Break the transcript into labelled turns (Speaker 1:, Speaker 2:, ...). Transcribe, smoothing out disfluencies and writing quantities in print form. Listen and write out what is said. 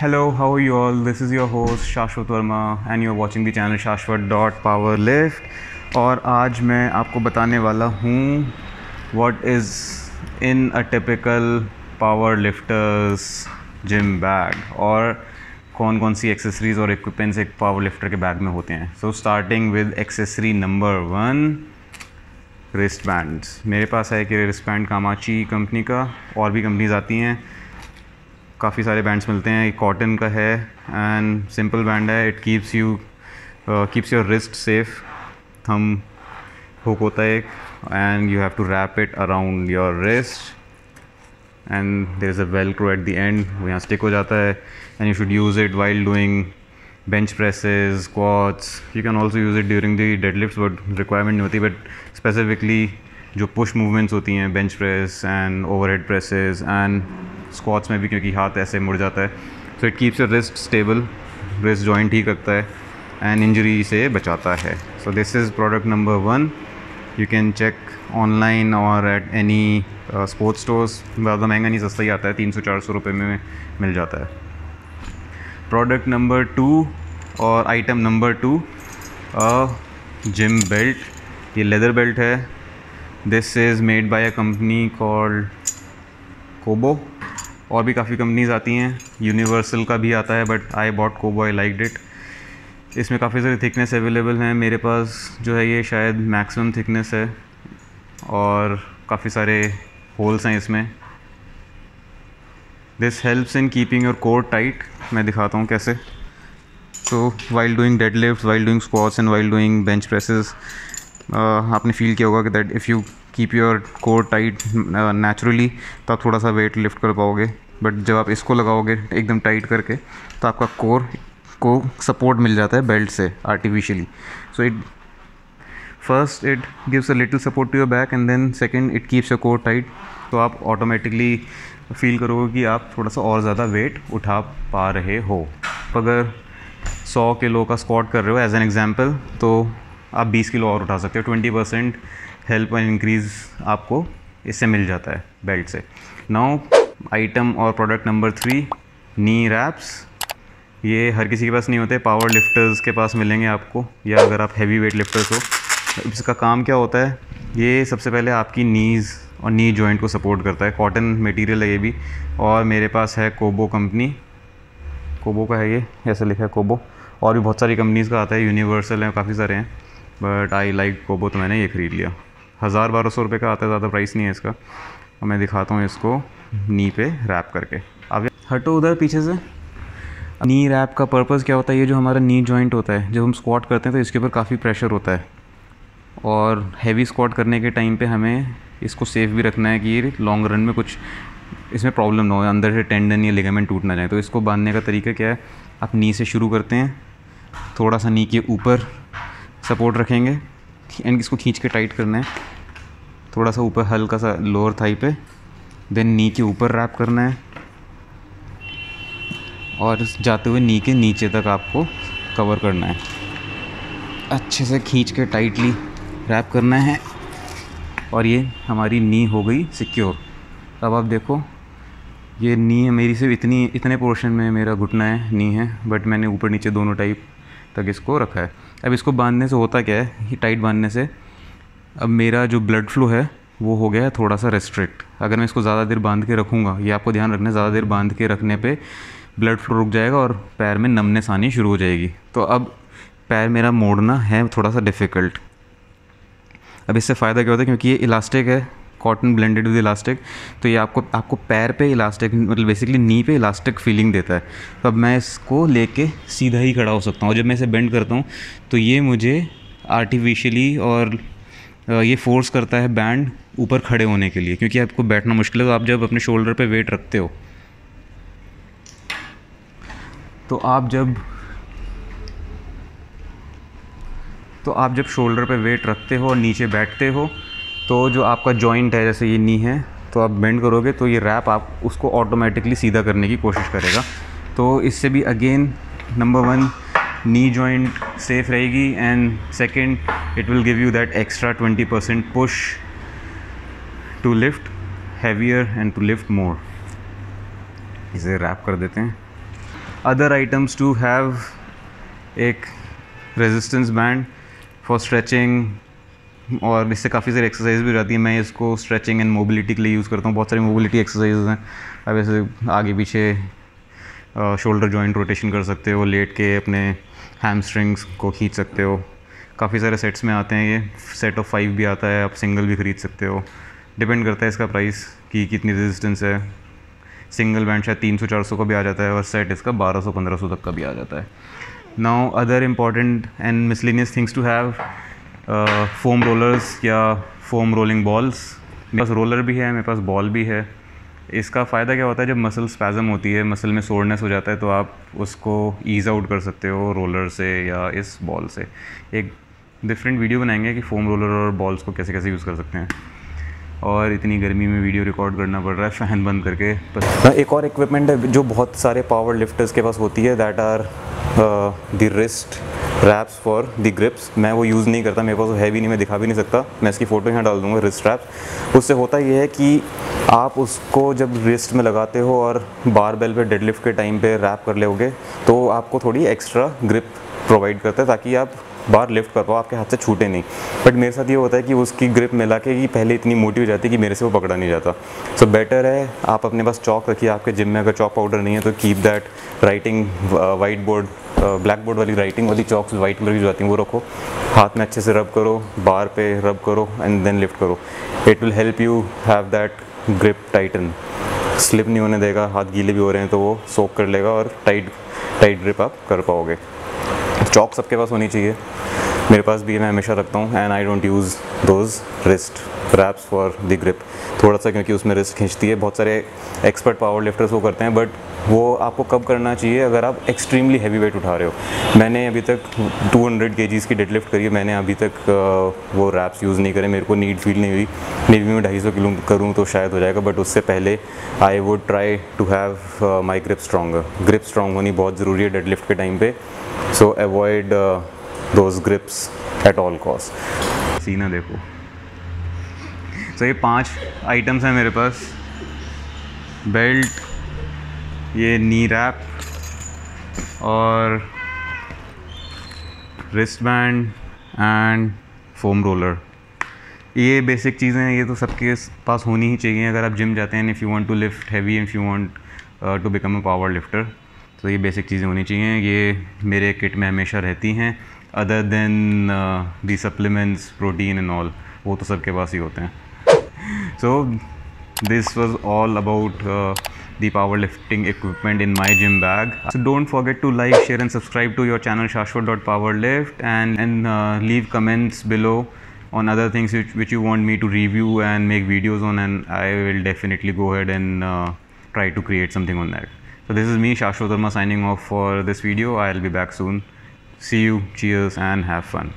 Speaker 1: Hello, how are you all? This is your host शाश्वत Verma and you are watching the channel shashwat.powerlift। और आज मैं आपको बताने वाला हूँ what is in a typical power lifters gym bag और कौन कौन सी एक्सेसरीज़ और इक्विपमेंट्स एक पावर लिफ्टर के बैग में होते हैं। So starting with accessory number 1, wrist bands. मेरे पास है कि रिस्ट बैंड कामाची कंपनी का, और भी कंपनीज आती हैं, काफ़ी सारे बैंड्स मिलते हैं। कॉटन का है एंड सिंपल बैंड है। It keeps your wrist safe. Thumb hook होता है एक, and you have to wrap it around your wrist and there is a velcro at the end, वो यहाँ स्टिक हो जाता है। And you should use it while doing bench presses, squats. You can also use it during the deadlifts, but requirement नहीं होती। But specifically जो push movements होती हैं, bench press and overhead presses and squats में भी, क्योंकि हाथ ऐसे मुड़ जाता है। So it keeps your wrist stable, wrist joint ठीक रखता है एंड इंजरी से बचाता है। So this is product number 1। You can check online और एट एनी स्पोर्ट्स स्टोर्स। ज़्यादा महंगा नहीं, सस्ता ही आता है, 300-400 रुपये में मिल जाता है। प्रोडक्ट नंबर 2 और आइटम नंबर 2, जिम बेल्ट। ये लेदर बेल्ट है। This is made by a company called Kobo. और भी काफ़ी कंपनीज आती हैं, यूनिवर्सल का भी आता है, but I bought Kobo, I liked it. इसमें काफ़ी सारी थिकनेस अवेलेबल हैं। मेरे पास जो है ये शायद मैक्सिमम थिकनेस है और काफ़ी सारे होल्स हैं इसमें। This helps in keeping your core tight. मैं दिखाता हूँ कैसे। So while doing deadlift, while doing squats and while doing bench presses, आपने फील किया होगा कि that if you keep your core tight naturally, तो आप थोड़ा सा वेट लिफ्ट कर पाओगे। बट जब आप इसको लगाओगे एकदम टाइट करके, तो आपका कोर को सपोर्ट मिल जाता है बेल्ट से artificially. So it first it gives a little support to your back and then second it keeps your core tight. तो आप ऑटोमेटिकली फील करोगे कि आप थोड़ा सा और ज़्यादा वेट उठा पा रहे हो। अगर 100 किलो का स्क्वाट कर रहे हो एज एन एग्जाम्पल, तो आप 20 किलो और उठा सकते हो। 20% हेल्प एंड इंक्रीज़ आपको इससे मिल जाता है बेल्ट से। नाउ आइटम और प्रोडक्ट नंबर 3, नी रैप्स। ये हर किसी के पास नहीं होते, पावर लिफ्टर्स के पास मिलेंगे आपको, या अगर आप हैवी वेट लिफ्टर्स हो। इसका काम क्या होता है, ये सबसे पहले आपकी नीज़ और नी जॉइंट को सपोर्ट करता है। कॉटन मटेरियल है ये भी, और मेरे पास है कोबो कंपनी, कोबो का है ये, ऐसा लिखा है कोबो। और भी बहुत सारी कंपनीज़ का आता है, यूनिवर्सल है, काफ़ी सारे हैं, बट आई लाइक कोबो, तो मैंने ये ख़रीद लिया। 1000-1200 रुपये का आता है, ज़्यादा प्राइस नहीं है इसका। और मैं दिखाता हूँ इसको नी पे रैप करके। अब हटो उधर पीछे से। नी रैप का पर्पज़ क्या होता है, ये जो हमारा नी जॉइंट होता है, जब हम स्क्वाट करते हैं तो इसके ऊपर काफ़ी प्रेशर होता है, और हैवी स्क्वाट करने के टाइम पे हमें इसको सेफ भी रखना है कि लॉन्ग रन में कुछ इसमें प्रॉब्लम ना हो, अंदर से टेंडन या लिगामेंट टूट ना जाए। तो इसको बांधने का तरीका क्या है, आप नी से शुरू करते हैं, थोड़ा सा नी के ऊपर सपोर्ट रखेंगे एंड इसको खींच के टाइट करना है, थोड़ा सा ऊपर हल्का सा लोअर थाई पे, देन नी के ऊपर रैप करना है, और जाते हुए नी के नीचे तक आपको कवर करना है। अच्छे से खींच के टाइटली रैप करना है, और ये हमारी नी हो गई सिक्योर। अब आप देखो, ये नी है मेरी, सिर्फ इतने पोर्शन में मेरा घुटना है, नी है, बट मैंने ऊपर नीचे दोनों टाइप तक इसको रखा है। अब इसको बांधने से होता क्या है, टाइट बांधने से अब मेरा जो ब्लड फ्लो है वो हो गया है थोड़ा सा रेस्ट्रिक्ट। अगर मैं इसको ज़्यादा देर बांध के रखूँगा, ये आपको ध्यान रखना है, ज़्यादा देर बांध के रखने पे ब्लड फ्लो रुक जाएगा और पैर में नमनेस आनी शुरू हो जाएगी। तो अब पैर मेरा मोड़ना है थोड़ा सा डिफ़िकल्ट। अब इससे फ़ायदा क्या होता है, क्योंकि ये इलास्टिक है, कॉटन ब्लेंडेड विद इलास्टिक, तो ये आपको पैर पे इलास्टिक, मतलब बेसिकली नी पे इलास्टिक फीलिंग देता है। तो अब मैं इसको लेके सीधा ही खड़ा हो सकता हूँ, और जब मैं इसे बेंड करता हूँ तो ये मुझे आर्टिफिशियली और ये फोर्स करता है बैंड ऊपर खड़े होने के लिए, क्योंकि आपको बैठना मुश्किल है। तो आप जब अपने शोल्डर पे वेट रखते हो, तो आप जब शोल्डर पे वेट रखते हो और नीचे बैठते हो, तो जो आपका जॉइंट है, जैसे ये नी है, तो आप बेंड करोगे तो ये रैप आप उसको ऑटोमेटिकली सीधा करने की कोशिश करेगा। तो इससे भी again number 1, knee joint safe रहेगी, and second it will give you that extra 20% push to lift heavier and to lift more. इसे रैप कर देते हैं। अदर आइटम्स टू हैव एक रेजिस्टेंस बैंड फॉर स्ट्रेचिंग, और इससे काफ़ी सारी एक्सरसाइज भी रहती है। मैं इसको स्ट्रेचिंग एंड मोबिलिटी के लिए यूज़ करता हूँ। बहुत सारी मोबिलिटी एक्सरसाइज हैं। अब ऐसे आगे पीछे शोल्डर जॉइंट रोटेशन कर सकते हो, लेट के अपने हैमस्ट्रिंग्स को खींच सकते हो। काफ़ी सारे सेट्स में आते हैं, ये सेट ऑफ 5 भी आता है, आप सिंगल भी ख़रीद सकते हो। डिपेंड करता है इसका प्राइस कि कितनी रेजिस्टेंस है। सिंगल बैंड शायद 300-400 का भी आ जाता है, और सेट इसका 1200-1500 तक का भी आ जाता है। Now other important and miscellaneous things to have, foam rollers या फोम रोलिंग बॉल्स। मेरे पास रोलर भी है, मेरे पास बॉल भी है। इसका फ़ायदा क्या होता है, जब मसल स्पैज़म होती है, मसल में सोरनेस हो जाता है, तो आप उसको ईज़ आउट कर सकते हो रोलर से या इस बॉल से। एक डिफरेंट वीडियो बनाएंगे कि फोम रोलर और बॉल्स को कैसे कैसे यूज़ कर सकते हैं। और इतनी गर्मी में वीडियो रिकॉर्ड करना पड़ रहा है फ़ैन बंद करके। एक और इक्विपमेंट है जो बहुत सारे पावर लिफ्टर्स के पास होती है, that are the wrist wraps for the grips. मैं वो यूज़ नहीं करता, मेरे पास वो है भी नहीं, मैं दिखा भी नहीं सकता। मैं इसकी फ़ोटो यहाँ डाल दूँगा, रिस्ट रैप्स। उससे होता ये है कि आप उसको जब रिस्ट में लगाते हो और बारबेल पे डेडलिफ्ट के टाइम पे रैप कर लोगे, तो आपको थोड़ी एक्स्ट्रा ग्रिप प्रोवाइड करता है ताकि आप बार लिफ्ट कर पाओ, आपके हाथ से छूटे नहीं। बट मेरे साथ ये होता है कि उसकी ग्रिप मिला के कि पहले इतनी मोटी हो जाती है कि मेरे से वो पकड़ा नहीं जाता। सो बेटर है आप अपने पास चॉक रखिए। आपके जिम में अगर चॉक पाउडर नहीं है तो keep that writing white board, black board वाली राइटिंग वाली चॉक्स वाइट कलर की जो आती हैं वो रखो। हाथ में अच्छे से रब करो, बार पे रब करो एंड देन लिफ्ट करो। It will help you have that grip Titan. Slip नहीं होने देगा, हाथ गीले भी हो रहे हैं तो वो सोक कर लेगा और टाइट ग्रिप आप कर पाओगे। चॉक सबके पास होनी चाहिए, मेरे पास भी है, मैं हमेशा रखता हूँ। And I don't use those wrist wraps for the grip, थोड़ा सा क्योंकि उसमें रिस्ट खींचती है। बहुत सारे एक्सपर्ट पावर लिफ्टर्स वो करते हैं, बट वो आपको कब करना चाहिए, अगर आप एक्सट्रीमली हैवी वेट उठा रहे हो। मैंने अभी तक 200 kgs की डेडलिफ्ट करी है, मैंने अभी तक वो रैप्स यूज़ नहीं करे, मेरे को नीड फील नहीं हुई। मे बी मैं 250 किलो करूँ तो शायद हो जाएगा, बट उससे पहले I would try to have my grip stronger. Grip strong होनी बहुत ज़रूरी है डेडलिफ्ट के टाइम पे। So avoid those grips at all cost. सीना देखो। सो ये 5 आइटम्स हैं मेरे पास, बेल्ट, ये नी रैप और wrist band and foam roller. ये बेसिक चीज़ें हैं, ये तो सबके पास होनी ही चाहिए अगर आप जिम जाते हैं। If you want to lift heavy, if you want to become a powerlifter, तो ये बेसिक चीज़ें होनी चाहिए। ये मेरे किट में हमेशा रहती हैं, other than the supplements, protein and all, वो तो सबके पास ही होते हैं। So this was all about the powerlifting equipment in my gym bag. So don't forget to like, share and subscribe to your channel Shashwat.powerlift, and leave comments below on other things which you want me to review and make videos on, and I will definitely go ahead and try to create something on that. So this is me, Shashwat Verma, signing off for this video. I'll be back soon. See you, cheers and have fun.